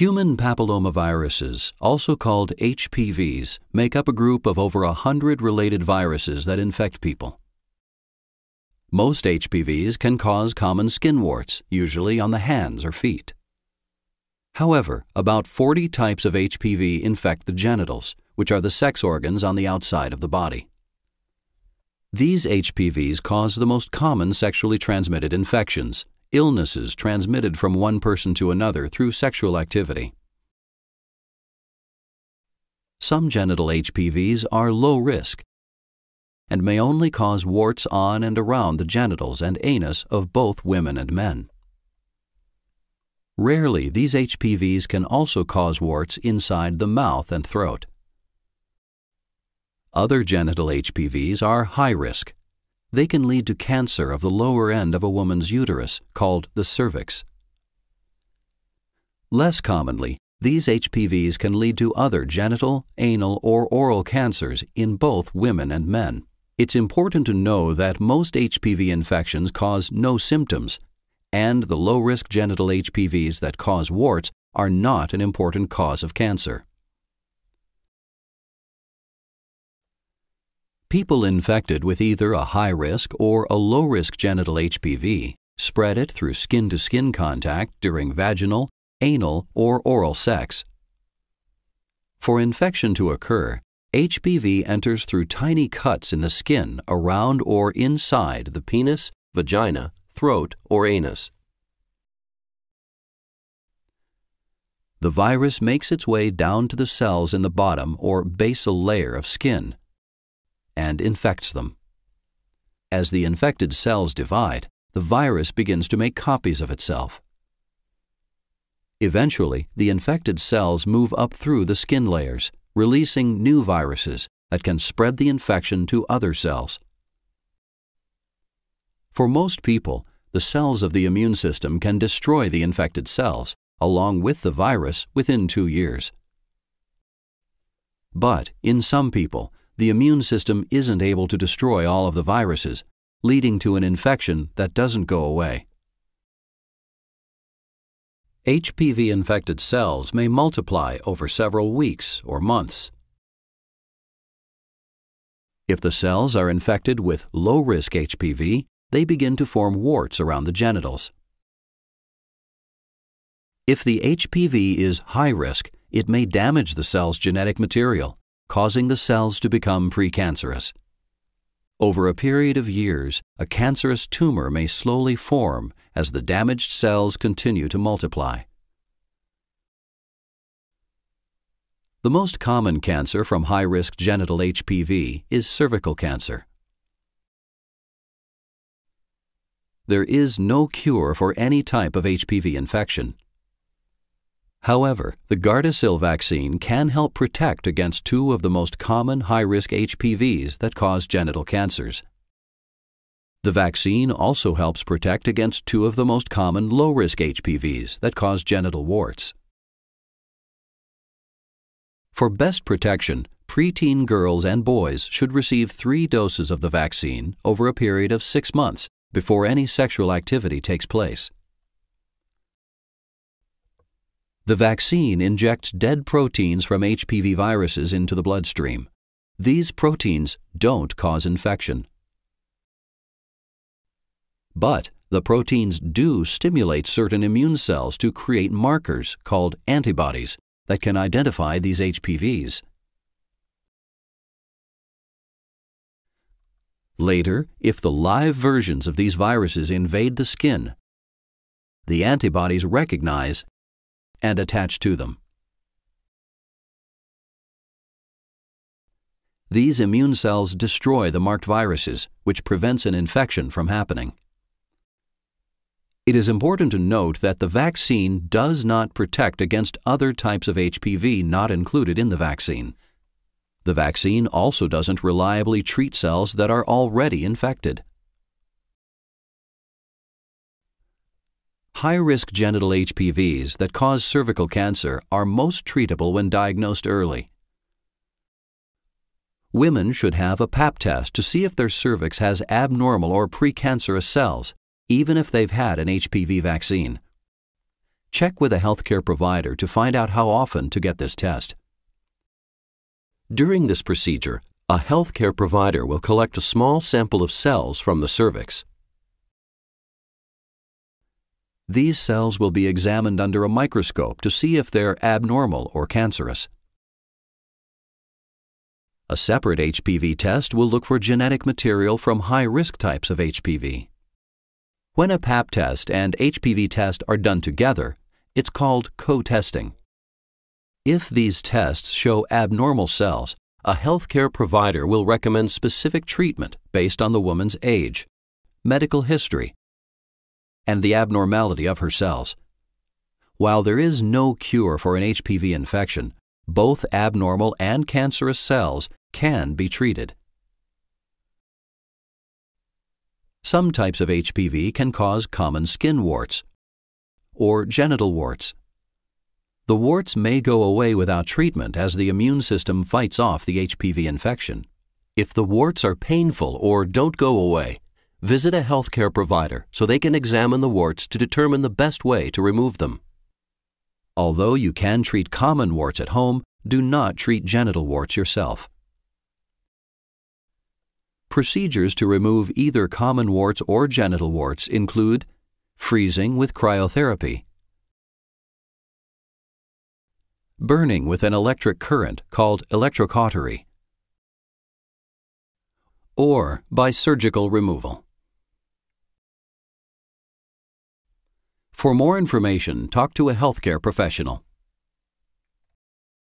Human papillomaviruses, also called HPVs, make up a group of over 100 related viruses that infect people. Most HPVs can cause common skin warts, usually on the hands or feet. However, about 40 types of HPV infect the genitals, which are the sex organs on the outside of the body. These HPVs cause the most common sexually transmitted infections, illnesses transmitted from one person to another through sexual activity. Some genital HPVs are low risk and may only cause warts on and around the genitals and anus of both women and men. Rarely, these HPVs can also cause warts inside the mouth and throat. Other genital HPVs are high risk. They can lead to cancer of the lower end of a woman's uterus, called the cervix. Less commonly, these HPVs can lead to other genital, anal, or oral cancers in both women and men. It's important to know that most HPV infections cause no symptoms, and the low-risk genital HPVs that cause warts are not an important cause of cancer. People infected with either a high-risk or a low-risk genital HPV spread it through skin-to-skin contact during vaginal, anal, or oral sex. For infection to occur, HPV enters through tiny cuts in the skin around or inside the penis, vagina, throat, or anus. The virus makes its way down to the cells in the bottom or basal layer of skin and infects them. As the infected cells divide, the virus begins to make copies of itself. Eventually, the infected cells move up through the skin layers, releasing new viruses that can spread the infection to other cells. For most people, the cells of the immune system can destroy the infected cells, along with the virus, within 2 years. But in some people, the immune system isn't able to destroy all of the viruses, leading to an infection that doesn't go away. HPV-infected cells may multiply over several weeks or months. If the cells are infected with low-risk HPV, they begin to form warts around the genitals. If the HPV is high risk, it may damage the cell's genetic material, causing the cells to become precancerous. Over a period of years, a cancerous tumor may slowly form as the damaged cells continue to multiply. The most common cancer from high-risk genital HPV is cervical cancer. There is no cure for any type of HPV infection. However, the Gardasil vaccine can help protect against 2 of the most common high-risk HPVs that cause genital cancers. The vaccine also helps protect against 2 of the most common low-risk HPVs that cause genital warts. For best protection, preteen girls and boys should receive 3 doses of the vaccine over a period of 6 months before any sexual activity takes place. The vaccine injects dead proteins from HPV viruses into the bloodstream. These proteins don't cause infection. But the proteins do stimulate certain immune cells to create markers called antibodies that can identify these HPVs. Later, if the live versions of these viruses invade the skin, the antibodies recognize and attach to them. These immune cells destroy the marked viruses, which prevents an infection from happening. It is important to note that the vaccine does not protect against other types of HPV not included in the vaccine. The vaccine also doesn't reliably treat cells that are already infected. High-risk genital HPVs that cause cervical cancer are most treatable when diagnosed early. Women should have a Pap test to see if their cervix has abnormal or precancerous cells, even if they've had an HPV vaccine. Check with a healthcare provider to find out how often to get this test. During this procedure, a healthcare provider will collect a small sample of cells from the cervix. These cells will be examined under a microscope to see if they're abnormal or cancerous. A separate HPV test will look for genetic material from high-risk types of HPV. When a Pap test and HPV test are done together, it's called co-testing. If these tests show abnormal cells, a healthcare provider will recommend specific treatment based on the woman's age, medical history, and the abnormality of her cells. While there is no cure for an HPV infection, both abnormal and cancerous cells can be treated. Some types of HPV can cause common skin warts or genital warts. The warts may go away without treatment as the immune system fights off the HPV infection. If the warts are painful or don't go away, visit a healthcare provider so they can examine the warts to determine the best way to remove them. Although you can treat common warts at home, do not treat genital warts yourself. Procedures to remove either common warts or genital warts include freezing with cryotherapy, burning with an electric current called electrocautery, or by surgical removal. For more information, talk to a healthcare professional.